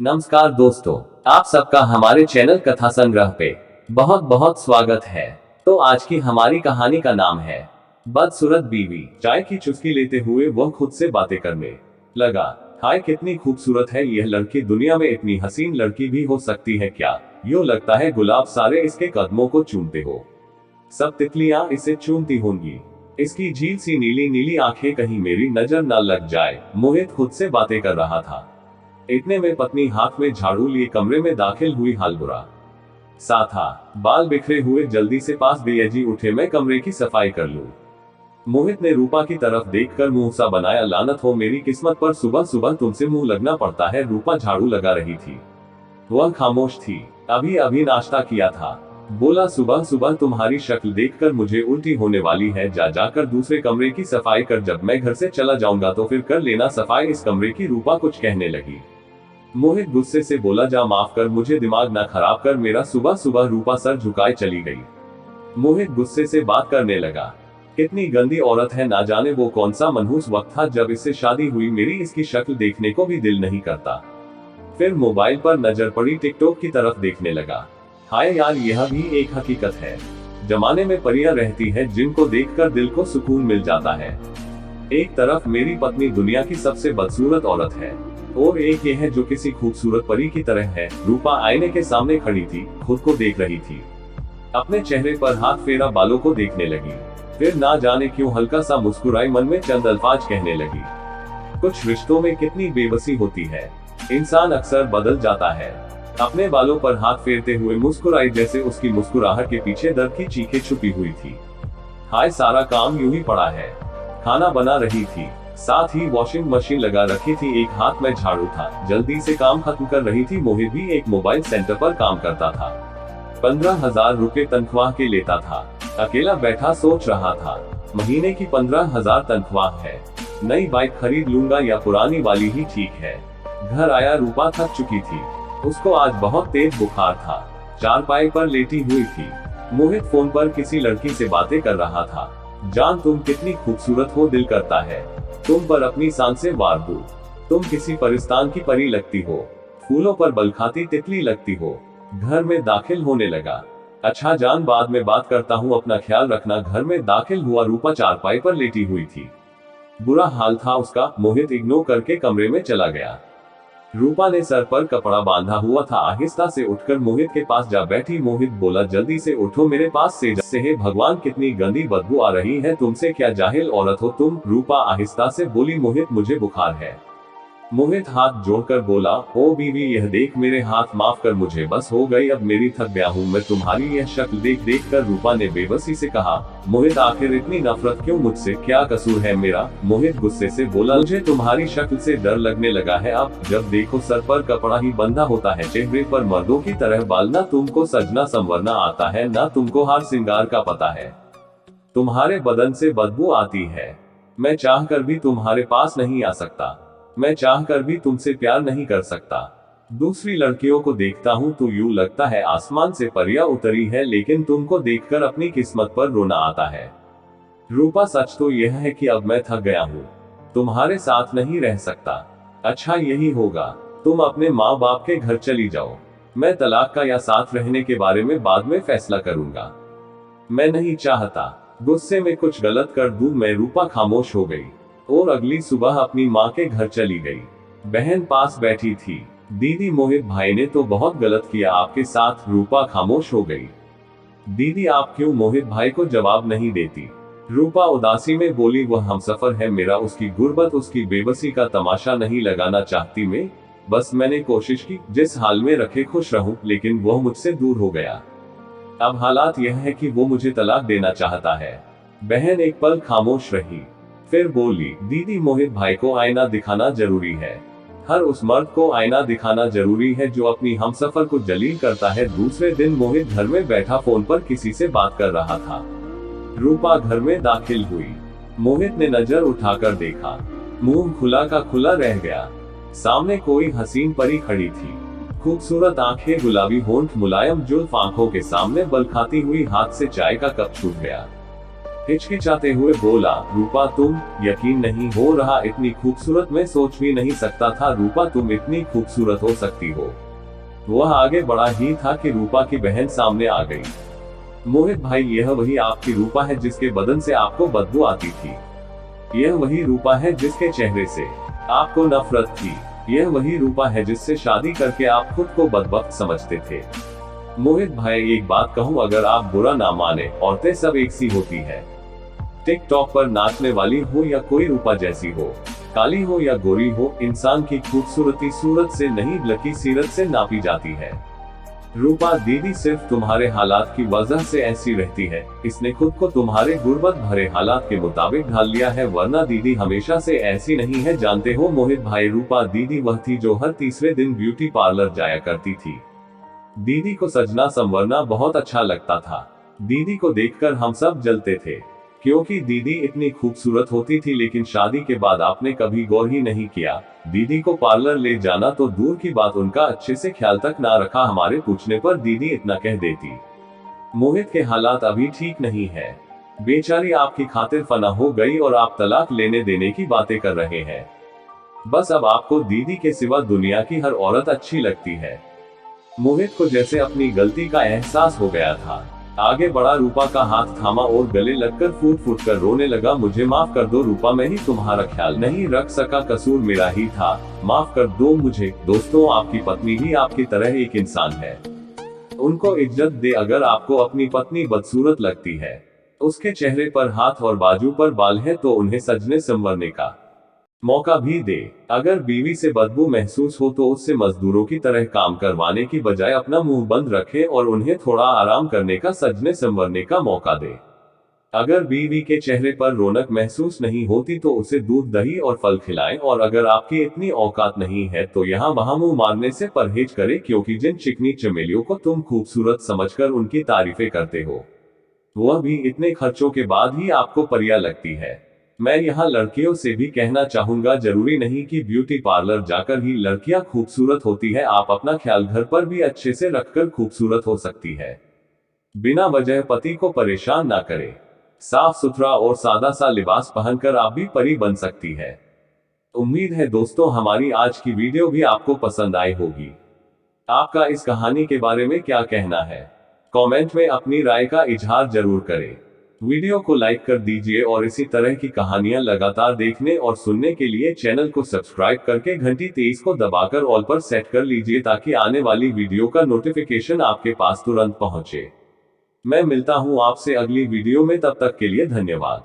नमस्कार दोस्तों, आप सबका हमारे चैनल कथा संग्रह पे बहुत बहुत स्वागत है। तो आज की हमारी कहानी का नाम है बदसूरत बीवी। चाय की चुस्की लेते हुए वह खुद से बातें करने लगा। हाय, कितनी खूबसूरत है यह लड़की, दुनिया में इतनी हसीन लड़की भी हो सकती है क्या? यूं लगता है गुलाब सारे इसके कदमों को चूमते हो, सब तितलियां इसे चूमती होंगी। इसकी झील सी नीली नीली आंखें, कहीं मेरी नजर न लग जाए। मोहित खुद से बातें कर रहा था। इतने में पत्नी हाथ में झाड़ू लिए कमरे में दाखिल हुई। हाल बुरा सा था, बाल बिखरे हुए। जल्दी से पास गई। जी उठे, मैं कमरे की सफाई कर लूं। मोहित ने रूपा की तरफ देखकर मुंह सा बनाया। लानत हो मेरी किस्मत पर, सुबह सुबह तुमसे मुंह लगना पड़ता है। रूपा झाड़ू लगा रही थी, वह खामोश थी। अभी अभी नाश्ता किया था। बोला, सुबह सुबह तुम्हारी शक्ल देखकर मुझे उल्टी होने वाली है। जा जाकर दूसरे कमरे की सफाई कर, जब मैं घर से चला जाऊंगा तो फिर कर लेना सफाई इस कमरे की। रूपा कुछ कहने लगी। मोहित गुस्से से बोला, जा माफ कर, मुझे दिमाग ना खराब कर मेरा। सुबह सुबह रूपा सर झुकाए चली गई। मोहित गुस्से से बात करने लगा। कितनी गंदी औरत है, ना जाने वो कौन सा मनहूस वक्त था जब इससे शादी हुई। मेरी इसकी शक्ल देखने को भी दिल नहीं करता। फिर मोबाइल पर नजर पड़ी, टिकटॉक की तरफ देखने लगा। हाय यार, यह भी एक हकीकत है। जमाने में परियां रहती है जिनको देखकर दिल को सुकून मिल जाता है। एक तरफ मेरी पत्नी दुनिया की सबसे बदसूरत औरत है, और एक ये है जो किसी खूबसूरत परी की तरह है। रूपा आईने के सामने खड़ी थी, खुद को देख रही थी। अपने चेहरे पर हाथ फेरा, बालों को देखने लगी। फिर ना जाने क्यों हल्का सा मुस्कुराई, मन में चंद अल्फाज कहने लगी। कुछ रिश्तों में कितनी बेबसी होती है, इंसान अक्सर बदल जाता है। अपने बालों पर हाथ फेरते हुए मुस्कुराई, जैसे उसकी मुस्कुराहट के पीछे दर्द की चीखें छुपी हुई थी। हाय, सारा काम यूं ही पड़ा है। खाना बना रही थी, साथ ही वॉशिंग मशीन लगा रखी थी। एक हाथ में झाड़ू था, जल्दी से काम खत्म कर रही थी। मोहित भी एक मोबाइल सेंटर पर काम करता था। 15,000 रुपए तनख्वाह के लेता था। अकेला बैठा सोच रहा था, महीने की 15,000 तनख्वाह है, नई बाइक खरीद लूंगा या पुरानी वाली ही ठीक है। घर आया, रूपा थक चुकी थी। उसको आज बहुत तेज बुखार था, चारपाई पर लेटी हुई थी। मोहित फोन पर किसी लड़की से बातें कर रहा था। जान, तुम कितनी खूबसूरत हो, दिल करता है तुम पर अपनी सांसें वार दूं। तुम किसी परिस्तान की परी लगती हो, फूलों पर बलखाती तितली लगती हो। घर में दाखिल होने लगा। अच्छा जान, बाद में बात करता हूँ, अपना ख्याल रखना। घर में दाखिल हुआ। रूपा चारपाई पर लेटी हुई थी, बुरा हाल था उसका। मोहित इग्नोर करके कमरे में चला गया। रूपा ने सर पर कपड़ा बांधा हुआ था, आहिस्ता से उठकर मोहित के पास जा बैठी। मोहित बोला, जल्दी से उठो, मेरे पास से है। भगवान, कितनी गंदी बदबू आ रही है तुमसे, क्या जाहिल औरत हो तुम। रूपा आहिस्ता से बोली, मोहित मुझे बुखार है। मोहित हाथ जोड़कर बोला, ओ बीवी, यह देख मेरे हाथ, माफ कर मुझे, बस हो गई अब मेरी, थक गया हूँ मैं तुम्हारी यह शक्ल देख देख कर। रूपा ने बेबसी से कहा, मोहित आखिर इतनी नफरत क्यों मुझसे, क्या कसूर है मेरा? मोहित गुस्से से बोला, मुझे तुम्हारी शक्ल से डर लगने लगा है। अब जब देखो सर पर कपड़ा ही बंधा होता है, चेहरे पर मर्दों की तरह बाल। ना तुमको सजना संवरना आता है, ना तुमको हार श्रृंगार का पता है। तुम्हारे बदन से बदबू आती है। मैं चाहकर भी तुम्हारे पास नहीं आ सकता, मैं चाहकर भी तुमसे प्यार नहीं कर सकता। दूसरी लड़कियों को देखता हूँ तो यूं लगता है आसमान से परियां उतरी है, लेकिन तुमको देखकर अपनी किस्मत पर रोना आता है। रूपा, सच तो यह है कि अब मैं थक गया हूँ, तुम्हारे साथ नहीं रह सकता। अच्छा यही होगा, तुम अपने माँ बाप के घर चली जाओ। मैं तलाक का या साथ रहने के बारे में बाद में फैसला करूंगा। मैं नहीं चाहता गुस्से में कुछ गलत कर दूं मैं। रूपा खामोश हो गई और अगली सुबह अपनी माँ के घर चली गई। बहन पास बैठी थी। दीदी, मोहित भाई ने तो बहुत गलत किया आपके साथ। रूपा खामोश हो गई। दीदी, आप क्यों मोहित भाई को जवाब नहीं देती? रूपा उदासी में बोली, वह हमसफर है मेरा, उसकी गुर्बत, उसकी बेबसी का तमाशा नहीं लगाना चाहती मैं। बस मैंने कोशिश की, जिस हाल में रखे खुश रहूं, लेकिन वह मुझसे दूर हो गया। अब हालात यह है कि वो मुझे तलाक देना चाहता है। बहन एक पल खामोश रही, फिर बोली, दीदी, मोहित भाई को आईना दिखाना जरूरी है। हर उस मर्द को आईना दिखाना जरूरी है जो अपनी हमसफर को जलील करता है। दूसरे दिन मोहित घर में बैठा फोन पर किसी से बात कर रहा था। रूपा घर में दाखिल हुई। मोहित ने नजर उठाकर देखा, मुंह खुला का खुला रह गया। सामने कोई हसीन परी खड़ी थी, खूबसूरत आंखें, गुलाबी होंठ, मुलायम जुल्फ, आंखों के सामने बल खाती हुई। हाथ से चाय का कप छूट गया। हिचकिचाते हुए बोला, रूपा तुम, यकीन नहीं हो रहा इतनी खूबसूरत, मैं सोच भी नहीं सकता था रूपा तुम इतनी खूबसूरत हो सकती हो। वह आगे बढ़ा ही था कि रूपा की बहन सामने आ गई। मोहित भाई, यह वही आपकी रूपा है जिसके बदन से आपको बदबू आती थी। यह वही रूपा है जिसके चेहरे से आपको नफरत थी। यह वही रूपा है जिससे शादी करके आप खुद को बदबख्त समझते थे। मोहित भाई, एक बात कहूँ, अगर आप बुरा ना माने, औरतें सब एक सी होती है। टिकटॉक पर नाचने वाली हो या कोई रूपा जैसी हो, काली हो या गोरी हो, इंसान की खूबसूरती सूरत से नहीं बल्कि सीरत से नापी जाती है। रूपा दीदी सिर्फ तुम्हारे हालात की वजह से ऐसी रहती है। इसने खुद को तुम्हारे गुर्बत भरे हालात के मुताबिक ढाल लिया है, वरना दीदी हमेशा से ऐसी नहीं है, जानते हो मोहित भाई। रूपा दीदी वह थी जो हर तीसरे दिन ब्यूटी पार्लर जाया करती थी। दीदी को सजना संवरना बहुत अच्छा लगता था। दीदी को देखकर हम सब जलते थे, क्योंकि दीदी इतनी खूबसूरत होती थी। लेकिन शादी के बाद आपने कभी गौर ही नहीं किया। दीदी को पार्लर ले जाना तो दूर की बात, उनका अच्छे से ख्याल तक ना रखा। हमारे पूछने पर दीदी इतना कह देती, मोहित के हालात अभी ठीक नहीं है, बेचारी आपकी खातिर फना हो गई और आप तलाक लेने देने की बातें कर रहे हैं। बस अब आपको दीदी के सिवा दुनिया की हर औरत अच्छी लगती है। मोहित को जैसे अपनी गलती का एहसास हो गया था। आगे बढ़ा, रूपा का हाथ थामा और गले लगकर फूट फूट कर रोने लगा। मुझे माफ कर दो रूपा, मैं ही तुम्हारा ख्याल नहीं रख सका, कसूर मेरा ही था, माफ कर दो मुझे। दोस्तों, आपकी पत्नी भी आपकी तरह एक इंसान है, उनको इज्जत दे। अगर आपको अपनी पत्नी बदसूरत लगती है, उसके चेहरे पर हाथ और बाजू पर बाल है, तो उन्हें सजने संवरने का मौका भी दे। अगर बीवी से बदबू महसूस हो तो उससे मजदूरों की तरह काम करवाने की बजाय अपना मुंह बंद रखे और उन्हें थोड़ा आराम करने का, सजने संवरने का मौका दे। अगर बीवी के चेहरे पर रौनक महसूस नहीं होती तो उसे दूध दही और फल खिलाएं, और अगर आपकी इतनी औकात नहीं है तो यहाँ वहां मुंह मारने से परहेज करें, क्योंकि जिन चिकनी चमेलियों को तुम खूबसूरत समझकर उनकी तारीफें करते हो, वह भी इतने खर्चों के बाद ही आपको परिया लगती है। मैं यहाँ लड़कियों से भी कहना चाहूंगा, जरूरी नहीं कि ब्यूटी पार्लर जाकर ही लड़कियां खूबसूरत होती है, आप अपना ख्याल घर पर भी अच्छे से रखकर खूबसूरत हो सकती है। बिना वजह पति को परेशान ना करें। साफ सुथरा और सादा सा लिबास पहनकर आप भी परी बन सकती है। उम्मीद है दोस्तों हमारी आज की वीडियो भी आपको पसंद आई होगी। आपका इस कहानी के बारे में क्या कहना है, कमेंट में अपनी राय का इजहार जरूर करें। वीडियो को लाइक कर दीजिए और इसी तरह की कहानियां लगातार देखने और सुनने के लिए चैनल को सब्सक्राइब करके घंटी 23 को दबाकर ऑल पर सेट कर लीजिए, ताकि आने वाली वीडियो का नोटिफिकेशन आपके पास तुरंत पहुंचे। मैं मिलता हूं आपसे अगली वीडियो में, तब तक के लिए धन्यवाद।